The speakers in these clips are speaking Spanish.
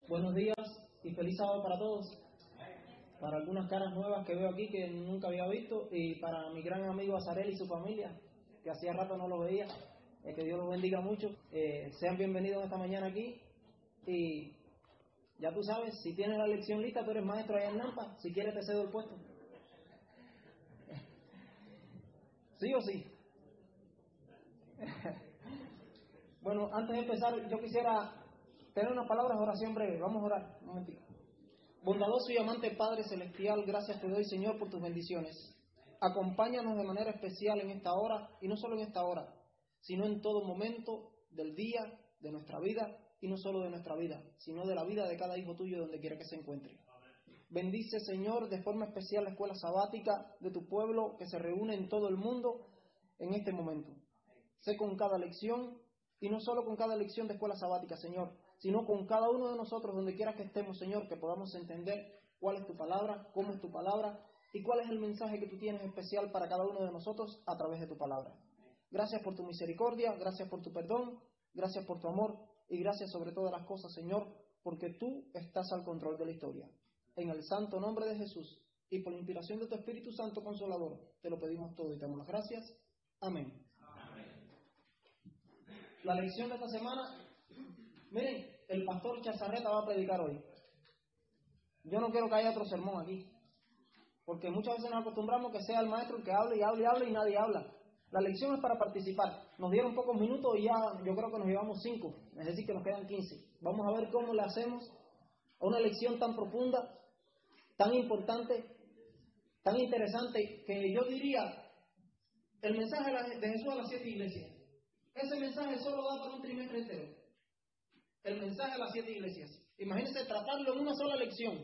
Buenos días y feliz sábado para todos. Para algunas caras nuevas que veo aquí que nunca había visto, y para mi gran amigo Azarel y su familia, que hacía rato no lo veía, que Dios los bendiga mucho. Sean bienvenidos esta mañana aquí. Y ya tú sabes, si tienes la lección lista, tú eres maestro allá en Nampa, si quieres te cedo el puesto. ¿Sí o sí? Bueno, antes de empezar, yo quisiera tener unas palabras de oración breve. Vamos a orar un momentito. Bondadoso y amante Padre Celestial, gracias te doy, Señor, por tus bendiciones. Acompáñanos de manera especial en esta hora, y no solo en esta hora, sino en todo momento del día, de nuestra vida, y no solo de nuestra vida, sino de la vida de cada hijo tuyo donde quiera que se encuentre. Bendice, Señor, de forma especial la escuela sabática de tu pueblo que se reúne en todo el mundo en este momento. Sé con cada lección, y no solo con cada lección de escuela sabática, Señor, sino con cada uno de nosotros donde quiera que estemos, Señor, que podamos entender cuál es tu palabra, cómo es tu palabra y cuál es el mensaje que tú tienes especial para cada uno de nosotros a través de tu palabra. Gracias por tu misericordia, gracias por tu perdón, gracias por tu amor y gracias sobre todas las cosas, Señor, porque tú estás al control de la historia. En el santo nombre de Jesús y por la inspiración de tu Espíritu Santo Consolador, te lo pedimos todo y te damos las gracias. Amén. La lección de esta semana, miren, el pastor Chazarreta va a predicar hoy. Yo no quiero que haya otro sermón aquí, porque muchas veces nos acostumbramos que sea el maestro el que hable y hable y hable y nadie habla. La lección es para participar. Nos dieron pocos minutos y ya yo creo que nos llevamos 5, es decir que nos quedan 15. Vamos a ver cómo le hacemos a una lección tan profunda, tan importante, tan interesante, que yo diría el mensaje de Jesús a las 7 iglesias. Ese mensaje solo da para un trimestre entero. El mensaje a las 7 iglesias. Imagínense tratarlo en una sola lección.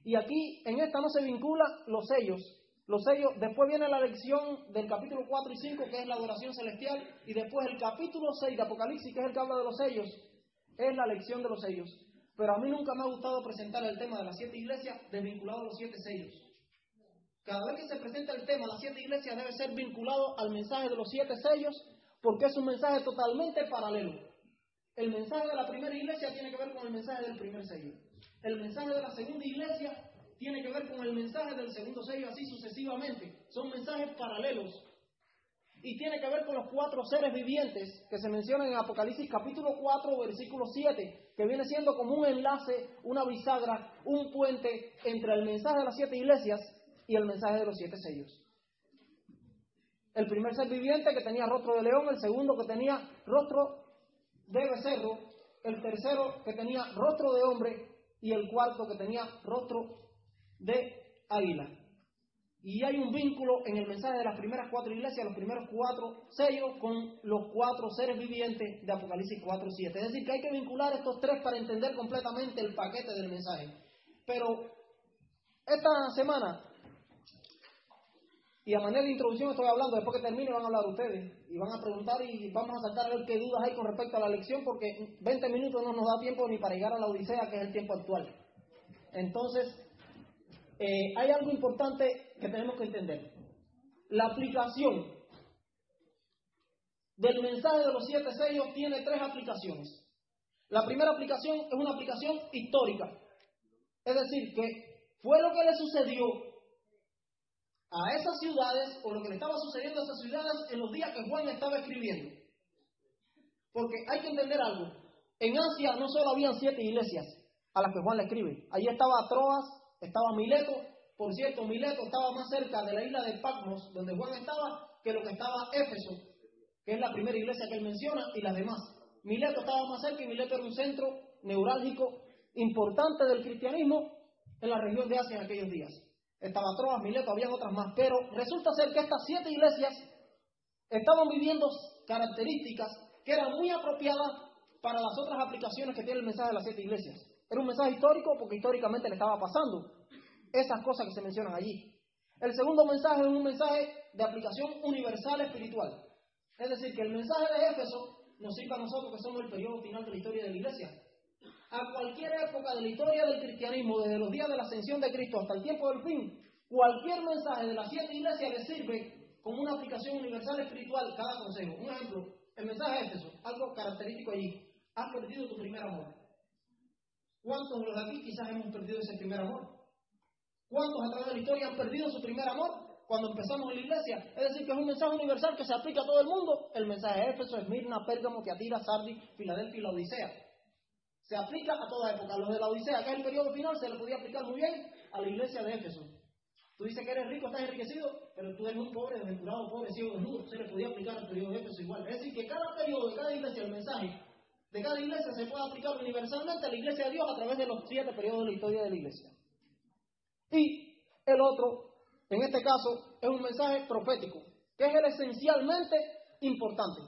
Y aquí, en esta no se vincula los sellos. Los sellos, después viene la lección del capítulo 4 y 5, que es la adoración celestial, y después el capítulo 6 de Apocalipsis, que es el que habla de los sellos, es la lección de los sellos. Pero a mí nunca me ha gustado presentar el tema de las 7 iglesias desvinculado a los 7 sellos. Cada vez que se presenta el tema de las 7 iglesias debe ser vinculado al mensaje de los 7 sellos, porque es un mensaje totalmente paralelo. El mensaje de la primera iglesia tiene que ver con el mensaje del primer sello. El mensaje de la segunda iglesia tiene que ver con el mensaje del segundo sello, así sucesivamente. Son mensajes paralelos. Y tiene que ver con los 4 seres vivientes que se mencionan en Apocalipsis capítulo 4, versículo 7, que viene siendo como un enlace, una bisagra, un puente entre el mensaje de las 7 iglesias y el mensaje de los 7 sellos. El primer ser viviente que tenía rostro de león, el segundo que tenía rostro de becerro, el tercero que tenía rostro de hombre y el cuarto que tenía rostro de águila. Y hay un vínculo en el mensaje de las primeras 4 iglesias, los primeros 4 sellos, con los 4 seres vivientes de Apocalipsis 4:7. Es decir, que hay que vincular estos 3 para entender completamente el paquete del mensaje. Pero esta semana, y a manera de introducción estoy hablando, después que termine van a hablar ustedes y van a preguntar y vamos a saltar a ver qué dudas hay con respecto a la lección, porque 20 minutos no nos da tiempo ni para llegar a la Odisea, que es el tiempo actual. Entonces, hay algo importante que tenemos que entender. La aplicación del mensaje de los 7 sellos tiene 3 aplicaciones. La primera aplicación es una aplicación histórica. Es decir, que fue lo que le sucedió a esas ciudades, o lo que le estaba sucediendo a esas ciudades en los días que Juan estaba escribiendo. Porque hay que entender algo. En Asia no solo habían 7 iglesias a las que Juan le escribe. Allí estaba Troas, estaba Mileto. Por cierto, Mileto estaba más cerca de la isla de Patmos, donde Juan estaba, que lo que estaba Éfeso, que es la primera iglesia que él menciona, y las demás. Mileto estaba más cerca, y Mileto era un centro neurálgico importante del cristianismo en la región de Asia en aquellos días. Estaba Troas, Mileto, habían otras más, pero resulta ser que estas 7 iglesias estaban viviendo características que eran muy apropiadas para las otras aplicaciones que tiene el mensaje de las 7 iglesias. Era un mensaje histórico porque históricamente le estaba pasando esas cosas que se mencionan allí. El segundo mensaje es un mensaje de aplicación universal espiritual. Es decir, que el mensaje de Éfeso nos sirve a nosotros que somos el periodo final de la historia de la iglesia. A cualquier época de la historia del cristianismo, desde los días de la ascensión de Cristo hasta el tiempo del fin, cualquier mensaje de las 7 iglesias le sirve como una aplicación universal espiritual cada consejo. Un ejemplo, el mensaje de Éfeso, algo característico allí: has perdido tu primer amor. ¿Cuántos de los de aquí quizás hemos perdido ese primer amor? ¿Cuántos a través de la historia han perdido su primer amor cuando empezamos en la iglesia? Es decir, que es un mensaje universal que se aplica a todo el mundo. El mensaje de Éfeso, Esmirna, Pérgamo, Tiatira, Sardis, Filadelfia y la Odisea. Se aplica a toda época. A los de la Odisea, que es el periodo final, se le podía aplicar muy bien a la iglesia de Éfeso. Tú dices que eres rico, estás enriquecido, pero tú eres un pobre, desventurado, pobre, ciego, desnudo. Se le podía aplicar al periodo de Éfeso igual. Es decir, que cada periodo de cada iglesia, el mensaje de cada iglesia se puede aplicar universalmente a la iglesia de Dios a través de los 7 periodos de la historia de la iglesia. Y el otro, en este caso, es un mensaje profético, que es el esencialmente importante.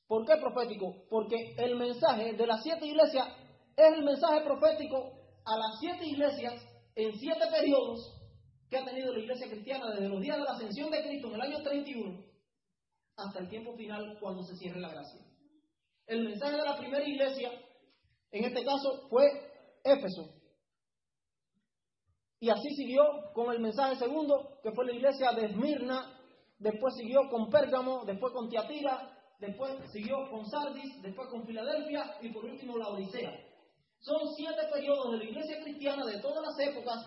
¿Por qué profético? Porque el mensaje de las 7 iglesias es el mensaje profético a las 7 iglesias en 7 periodos que ha tenido la iglesia cristiana desde los días de la ascensión de Cristo en el año 31 hasta el tiempo final cuando se cierre la gracia. El mensaje de la primera iglesia, en este caso, fue Éfeso. Y así siguió con el mensaje segundo, que fue la iglesia de Esmirna, después siguió con Pérgamo, después con Tiatira, después siguió con Sardis, después con Filadelfia y por último la Odisea. Son 7 periodos de la iglesia cristiana de todas las épocas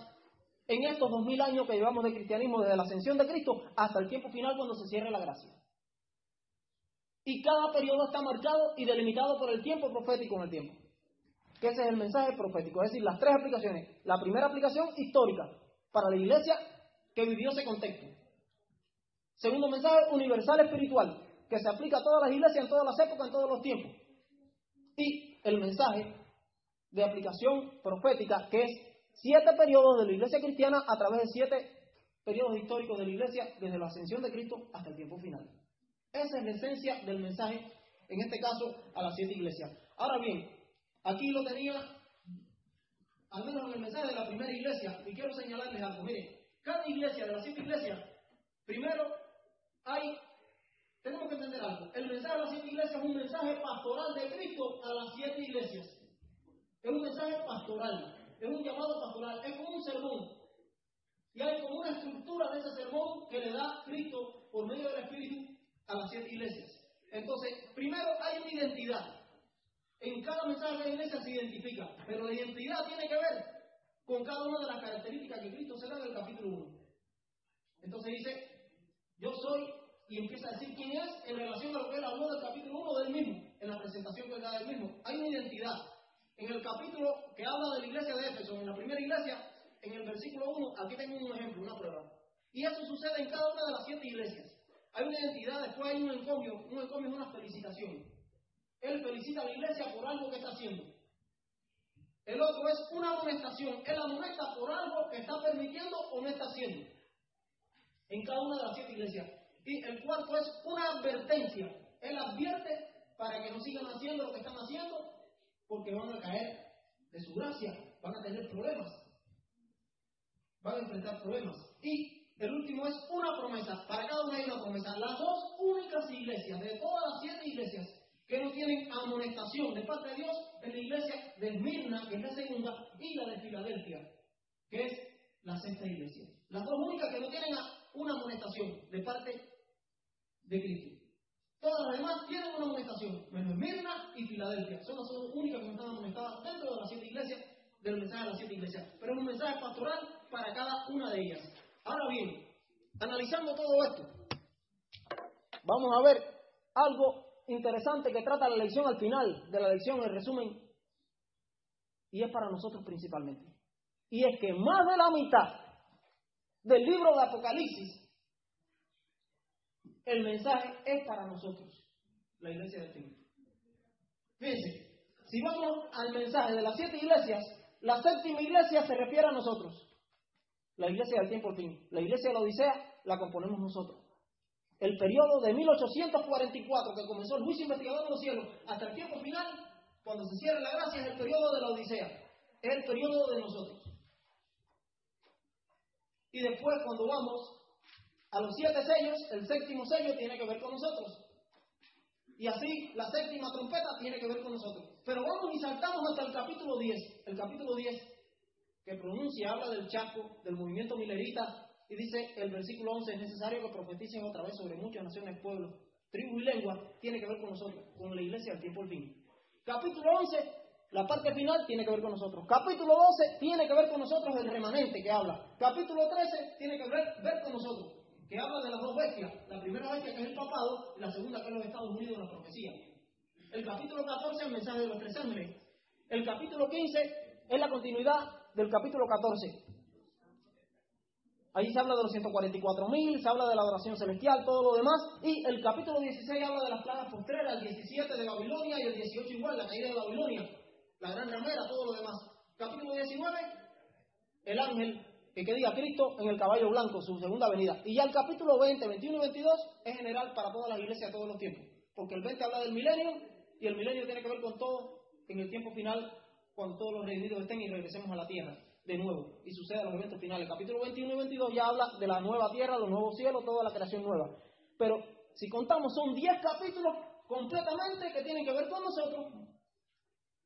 en estos 2000 años que llevamos de cristianismo desde la ascensión de Cristo hasta el tiempo final cuando se cierre la gracia. Y cada periodo está marcado y delimitado por el tiempo profético en el tiempo. Que ese es el mensaje profético, es decir, las 3 aplicaciones. La primera aplicación histórica para la iglesia que vivió ese contexto. Segundo mensaje universal espiritual, que se aplica a todas las iglesias, en todas las épocas, en todos los tiempos. Y el mensaje de aplicación profética, que es 7 periodos de la iglesia cristiana a través de 7 periodos históricos de la iglesia desde la ascensión de Cristo hasta el tiempo final. Esa es la esencia del mensaje, en este caso, a las 7 iglesias. Ahora bien, aquí lo tenía, al menos en el mensaje de la primera iglesia, y quiero señalarles algo. Miren, cada iglesia de las 7 iglesias, primero tenemos que entender algo. El mensaje de las 7 iglesias es un mensaje pastoral de Cristo a las 7 iglesias. Es un mensaje pastoral, es un llamado pastoral, es como un sermón. Y hay como una estructura de ese sermón que le da Cristo por medio del Espíritu a las 7 iglesias. Entonces, primero hay una identidad. En cada mensaje de la iglesia se identifica, pero la identidad tiene que ver con cada una de las características que Cristo se da en el capítulo 1. Entonces dice, yo soy, y empieza a decir quién es en relación a lo que él habló del capítulo 1 del mismo, en la presentación que él da del mismo. Hay una identidad. En el capítulo que habla de la iglesia de Éfeso, en la primera iglesia, en el versículo 1, aquí tengo un ejemplo, una prueba. Y eso sucede en cada una de las 7 iglesias. Hay una identidad, después hay un encomio es una felicitación. Él felicita a la iglesia por algo que está haciendo. El otro es una amonestación. Él amonesta por algo que está permitiendo o no está haciendo. En cada una de las 7 iglesias. Y el cuarto es una advertencia. Él advierte para que no sigan haciendo lo que están haciendo, porque van a caer de su gracia, van a tener problemas, van a enfrentar problemas. Y el último es una promesa. Para cada una hay una promesa. Las 2 únicas iglesias de todas las 7 iglesias que no tienen amonestación de parte de Dios es la iglesia de Esmirna, que es la segunda, y la de Filadelfia, que es la 6ª iglesia. Las 2 únicas que no tienen una amonestación de parte de Cristo. Todas las demás tienen una amonestación, menos Esmirna y Filadelfia. Son las 2 únicas que no están amonestadas dentro de las 7 iglesias, del mensaje de las 7 iglesias. Pero es un mensaje pastoral para cada una de ellas. Ahora bien, analizando todo esto, vamos a ver algo interesante que trata la lección al final de la lección, el resumen, y es para nosotros principalmente. Y es que más de la mitad del libro de Apocalipsis, el mensaje es para nosotros, la iglesia del fin. Fíjense, si vamos al mensaje de las 7 iglesias, la 7ª iglesia se refiere a nosotros, la iglesia del tiempo al fin. La iglesia de la Odisea la componemos nosotros. El periodo de 1844, que comenzó el juicio investigador de los cielos, hasta el tiempo final, cuando se cierre la gracia, es el periodo de la Odisea. Es el periodo de nosotros. Y después, cuando vamos a los 7 sellos, el 7º sello tiene que ver con nosotros. Y así, la 7ª trompeta tiene que ver con nosotros. Pero vamos y saltamos hasta el capítulo 10. El capítulo 10, que pronuncia, habla del Chaco, del movimiento milerita. Y dice el versículo 11, es necesario que profeticen otra vez sobre muchas naciones, pueblos, tribus y lenguas. Tiene que ver con nosotros, con la iglesia del tiempo al fin. Capítulo 11 La parte final tiene que ver con nosotros. Capítulo 12 tiene que ver con nosotros, el remanente que habla. Capítulo 13 tiene que ver con nosotros, que habla de las dos bestias. La primera bestia que es el papado y la segunda que es los Estados Unidos de la profecía. El capítulo 14 es el mensaje de los tres ángeles. El capítulo 15 es la continuidad del capítulo 14. Ahí se habla de los 144.000, se habla de la adoración celestial, todo lo demás. Y el capítulo 16 habla de las plagas postreras, el 17 de Babilonia y el 18 igual, la caída de Babilonia, la gran ramera, todo lo demás. Capítulo 19, el ángel que diga Cristo en el caballo blanco, su segunda venida. Y ya el capítulo 20, 21 y 22 es general para todas las iglesias de todos los tiempos. Porque el 20 habla del milenio y el milenio tiene que ver con todo en el tiempo final, cuando todos los redimidos estén y regresemos a la tierra de nuevo y suceda los eventos finales. Capítulo 21 y 22 ya habla de la nueva tierra, los nuevos cielos, toda la creación nueva. Pero si contamos, son 10 capítulos completamente que tienen que ver con nosotros,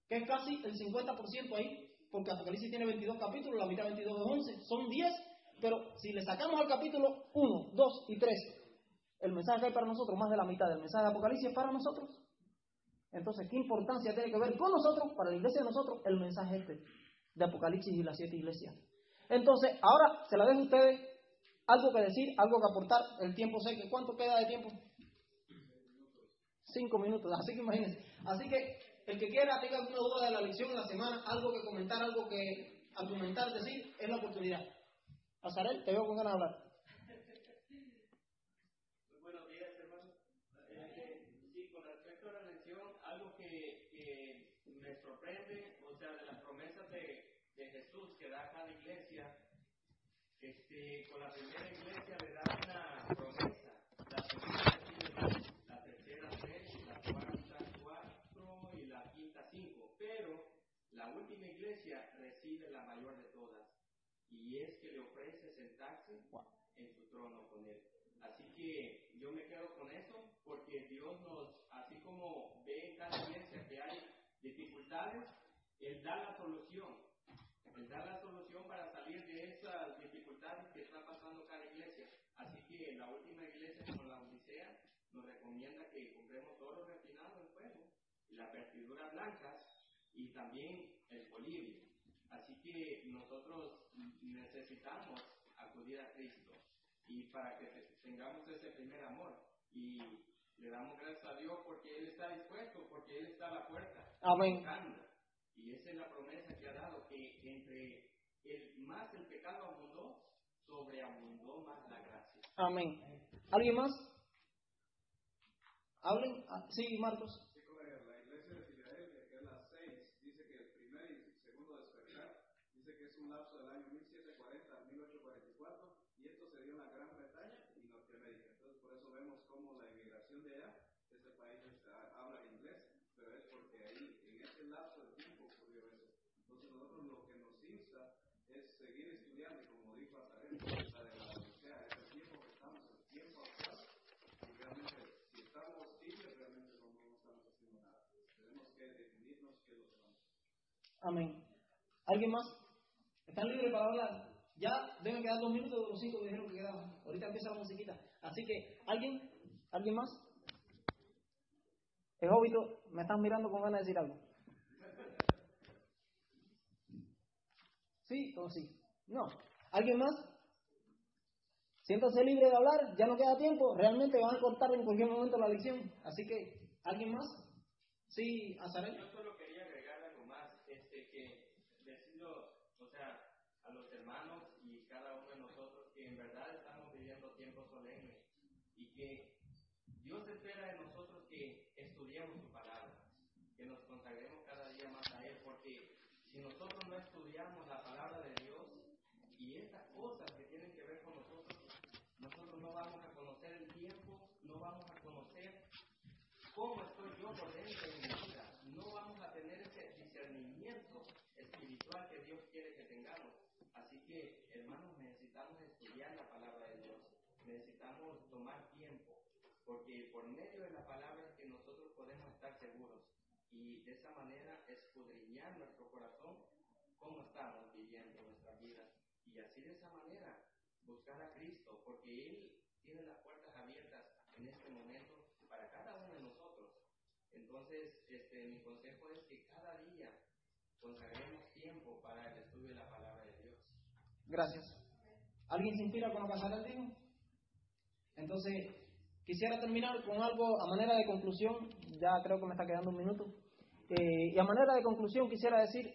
que es casi el 50% ahí, porque Apocalipsis tiene 22 capítulos, la mitad 22 es 11, son 10, pero si le sacamos al capítulo 1, 2 y 3, el mensaje que hay para nosotros, más de la mitad del mensaje de Apocalipsis es para nosotros. Entonces, ¿qué importancia tiene que ver con nosotros, para la iglesia de nosotros, el mensaje de Apocalipsis y las 7 iglesias? Entonces, ahora se la dejo a ustedes, algo que decir, algo que aportar. El tiempo sé que, ¿cuánto queda de tiempo? 5 minutos, así que imagínense. Así que el que quiera, tenga alguna duda de la lección de la semana, algo que comentar, algo que argumentar, decir, es la oportunidad. Azarel, te veo con ganas de hablar. Buenos días, hermano. Sí, con respecto a la lección, algo que me sorprende, o sea, de las promesas de Jesús que da a cada iglesia, con la primera iglesia le da una promesa, la segunda recibe dos, la tercera tres, la cuarta cuatro y la quinta cinco, pero la última iglesia recibe la mayor de todas, y es que le ofrece sentarse en su trono con él. Así que yo me quedo con eso, porque Dios nos, así como ve en cada iglesia que hay dificultades, Él da la solución. Él da la solución para salir de esas dificultades que está pasando cada iglesia. Así que la última iglesia, como la Odisea, nos recomienda que compremos oro refinado en fuego, y las vestiduras blancas, y también el colibrí. Así que nosotros necesitamos acudir a Cristo, y para que tengamos ese primer amor, y le damos gracias a Dios porque Él está dispuesto, porque Él está a la puerta. Amén. Y esa es la promesa que ha dado, que entre más el pecado abundó, sobreabundó más la gracia. Amén. ¿Alguien más? ¿Hablen? Sí, Marcos. Sí, la iglesia de Filadelfia, que es la 6, dice que el primer y segundo despertar, dice que es un lapso del año 1740 a 1844, y esto se dio en la Gran Bretaña y Norteamérica. Entonces, por eso vemos cómo la inmigración de allá, ese país habla inglés, pero es porque ahí, en ese lapso de tiempo, ocurrió eso. Entonces, nosotros lo que nos insta es seguir estudiando, y como dijo Azarel, la de la Odisea, es el tiempo que estamos, el tiempo actual, y realmente, si estamos tibios, realmente no estamos haciendo nada. Tenemos que definirnos qué es lo que vamos a hacer. Amén. ¿Alguien más? ¿Están libres para hablar? Ya deben quedar 2 minutos de los 5 que dijeron que quedaban. Ahorita empieza la musiquita. Así que, ¿alguien? ¿Alguien más? Es obvio, me están mirando con ganas de decir algo. ¿Sí o sí? No. ¿Alguien más? Siéntase libre de hablar, ya no queda tiempo. Realmente van a cortar en cualquier momento la lección. Así que, ¿alguien más? Sí, Azarel. Yo solo quería agregar algo más, que decirlo, o sea, a los hermanos y cada uno de nosotros, que en verdad estamos viviendo tiempos solemnes, y que Dios espera de nosotros que estudiemos su palabra, que nos consagremos cada día más a Él, porque si nosotros no estudiamos la palabra de Dios y estas cosas que tienen que ver con nosotros, nosotros no vamos a conocer el tiempo, no vamos a conocer cómo estoy yo por dentro en mi vida, no vamos a tener ese discernimiento espiritual que Dios quiere que tengamos. Así que, hermanos, necesitamos estudiar la palabra de Dios, necesitamos tomar tiempo, porque por medio de la palabra es que nosotros podemos estar seguros, y de esa manera escudriñar nuestro corazón, cómo estamos viviendo nuestra vida, y así de esa manera buscar a Cristo, porque Él tiene las puertas abiertas en este momento para cada uno de nosotros. Entonces, mi consejo es que cada día Gracias. ¿Alguien se inspira con lo que Azarel dijo? Entonces, quisiera terminar con algo a manera de conclusión. Ya creo que me está quedando un minuto. Y a manera de conclusión quisiera decir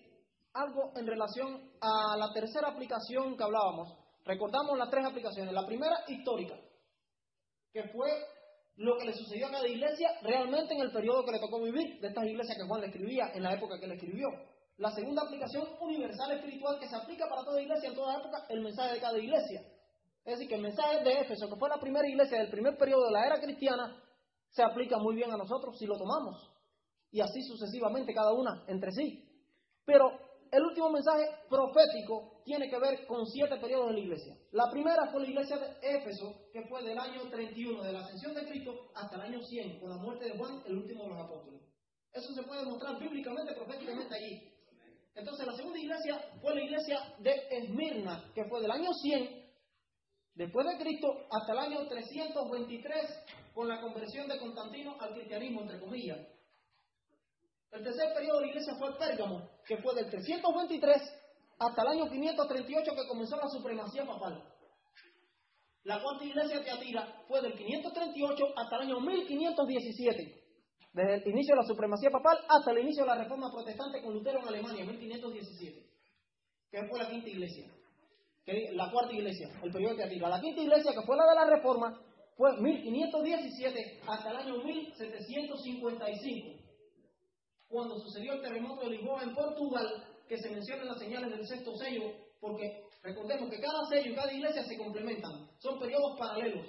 algo en relación a la tercera aplicación que hablábamos. Recordamos las tres aplicaciones. La primera, histórica, que fue lo que le sucedió a cada iglesia realmente en el periodo que le tocó vivir, de estas iglesias que Juan le escribía, en la época que le escribió. La segunda aplicación, universal espiritual, que se aplica para toda iglesia en toda época, el mensaje de cada iglesia. Es decir, que el mensaje de Éfeso, que fue la primera iglesia del primer periodo de la era cristiana, se aplica muy bien a nosotros si lo tomamos. Y así sucesivamente, cada una entre sí. Pero el último mensaje profético tiene que ver con 7 periodos de la iglesia. La primera fue la iglesia de Éfeso, que fue del año 31 de la ascensión de Cristo hasta el año 100, con la muerte de Juan, el último de los apóstoles. Eso se puede mostrar bíblicamente, proféticamente allí. Entonces la segunda iglesia fue la iglesia de Esmirna, que fue del año 100 después de Cristo hasta el año 323, con la conversión de Constantino al cristianismo, entre comillas. El tercer periodo de la iglesia fue Pérgamo, que fue del 323 hasta el año 538, que comenzó la supremacía papal. La cuarta iglesia de Tiatira fue del 538 hasta el año 1517, desde el inicio de la supremacía papal hasta el inicio de la reforma protestante con Lutero en Alemania, 1517, que fue la quinta iglesia. La cuarta iglesia, el periodo de Tiatira. La quinta iglesia, que fue la de la reforma, fue 1517 hasta el año 1755, cuando sucedió el terremoto de Lisboa en Portugal, que se mencionan las señales del sexto sello, porque recordemos que cada sello y cada iglesia se complementan, son periodos paralelos,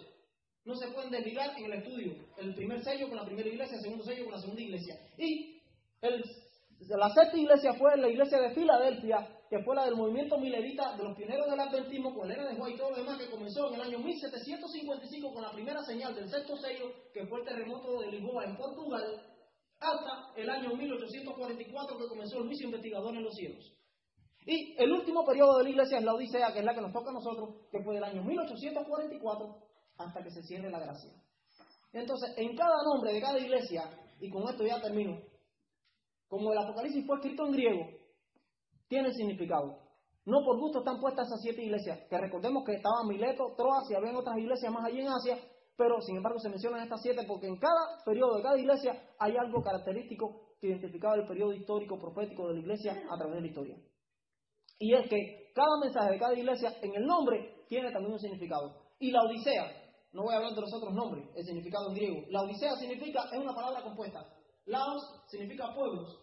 no se pueden desligar en el estudio, el primer sello con la primera iglesia, el segundo sello con la segunda iglesia. Y la sexta iglesia fue la iglesia de Filadelfia, que fue la del movimiento milerita de los pioneros del adventismo, con Elena de White y todo lo demás, que comenzó en el año 1755 con la primera señal del sexto sello, que fue el terremoto de Lisboa en Portugal, hasta el año 1844, que comenzó el juicio investigador en los cielos. Y el último periodo de la iglesia es la Odisea, que es la que nos toca a nosotros, que fue del año 1844 hasta que se cierre la gracia. Entonces, en cada nombre de cada iglesia, y con esto ya termino, como el Apocalipsis fue escrito en griego, tiene significado. No por gusto están puestas esas 7 iglesias, que recordemos que estaban Mileto, Troas y habían otras iglesias más allí en Asia, pero sin embargo se mencionan estas 7 porque en cada periodo de cada iglesia hay algo característico que identificaba el periodo histórico profético de la iglesia a través de la historia. Y es que cada mensaje de cada iglesia en el nombre tiene también un significado. Y la Odisea, no voy a hablar de los otros nombres, el significado en griego. La Odisea significa, es una palabra compuesta. Laos significa pueblos.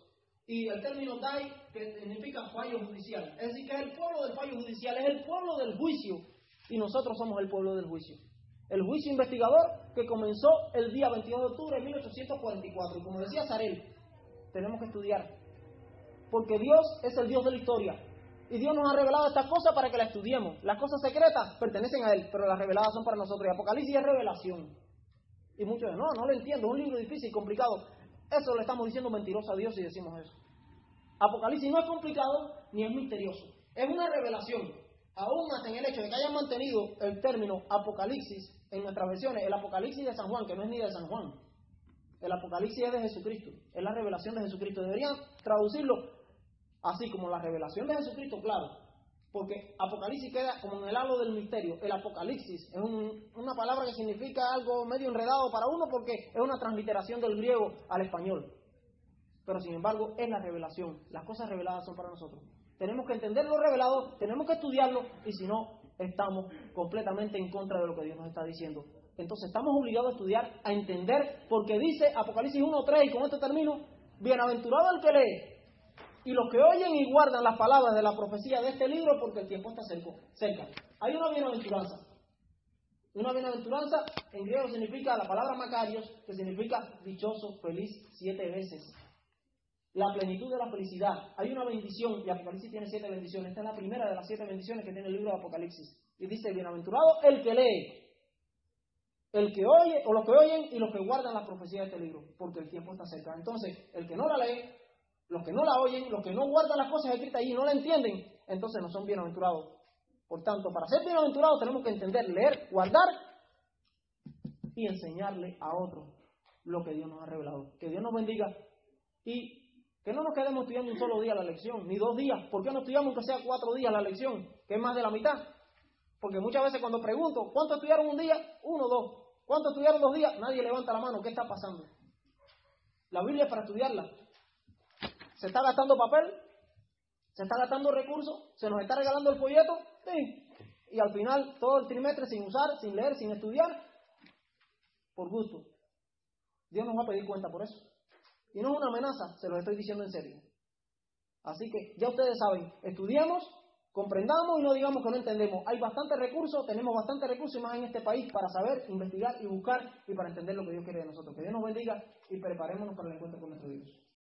Y el término dai, que significa fallo judicial. Es decir, que es el pueblo del fallo judicial, es el pueblo del juicio. Y nosotros somos el pueblo del juicio. El juicio investigador que comenzó el día 22 de octubre de 1844. Y como decía Azarel, tenemos que estudiar. Porque Dios es el Dios de la historia. Y Dios nos ha revelado estas cosas para que las estudiemos. Las cosas secretas pertenecen a Él, pero las reveladas son para nosotros. Y Apocalipsis es revelación. Y muchos dicen, no lo entiendo, es un libro difícil, complicado. Eso le estamos diciendo mentiroso a Dios si decimos eso. Apocalipsis no es complicado ni es misterioso. Es una revelación. Aún más en el hecho de que hayan mantenido el término Apocalipsis en nuestras versiones, el Apocalipsis de San Juan, que no es ni de San Juan. El Apocalipsis es de Jesucristo. Es la revelación de Jesucristo. Deberían traducirlo así como la revelación de Jesucristo, claro. Porque Apocalipsis queda como en el halo del misterio. El Apocalipsis es una palabra que significa algo medio enredado para uno porque es una transliteración del griego al español. Pero sin embargo es la revelación. Las cosas reveladas son para nosotros. Tenemos que entender lo revelado, tenemos que estudiarlo, y si no, estamos completamente en contra de lo que Dios nos está diciendo. Entonces estamos obligados a estudiar, a entender, porque dice Apocalipsis 1:3, y con esto termino: bienaventurado el que lee, y los que oyen y guardan las palabras de la profecía de este libro, porque el tiempo está cerca. Hay una bienaventuranza. Una bienaventuranza en griego significa la palabra Macarios, que significa dichoso, feliz, 7 veces. La plenitud de la felicidad. Hay una bendición, y Apocalipsis tiene 7 bendiciones. Esta es la primera de las 7 bendiciones que tiene el libro de Apocalipsis. Y dice: bienaventurado el que lee, el que oye, o los que oyen y los que guardan la profecía de este libro, porque el tiempo está cerca. Entonces, el que no la lee, los que no la oyen, los que no guardan las cosas escritas allí y no la entienden, entonces no son bienaventurados. Por tanto, para ser bienaventurados tenemos que entender, leer, guardar y enseñarle a otros lo que Dios nos ha revelado. Que Dios nos bendiga y Que no nos quedemos estudiando un solo día la lección, ni 2 días. ¿Por qué no estudiamos aunque sea 4 días la lección? Que es más de la mitad. Porque muchas veces cuando pregunto, ¿cuánto estudiaron un día? 1, 2. ¿Cuánto estudiaron 2 días? Nadie levanta la mano. ¿Qué está pasando? La Biblia es para estudiarla. ¿Se está gastando papel? ¿Se está gastando recursos? ¿Se nos está regalando el folleto? Sí. Y al final todo el trimestre sin usar, sin leer, sin estudiar, por gusto. Dios nos va a pedir cuenta por eso. Y no es una amenaza, se lo estoy diciendo en serio. Así que ya ustedes saben, estudiemos, comprendamos y no digamos que no entendemos. Hay bastantes recursos, tenemos bastantes recursos y más en este país para saber, investigar y buscar y para entender lo que Dios quiere de nosotros. Que Dios nos bendiga y preparémonos para el encuentro con nuestro Dios.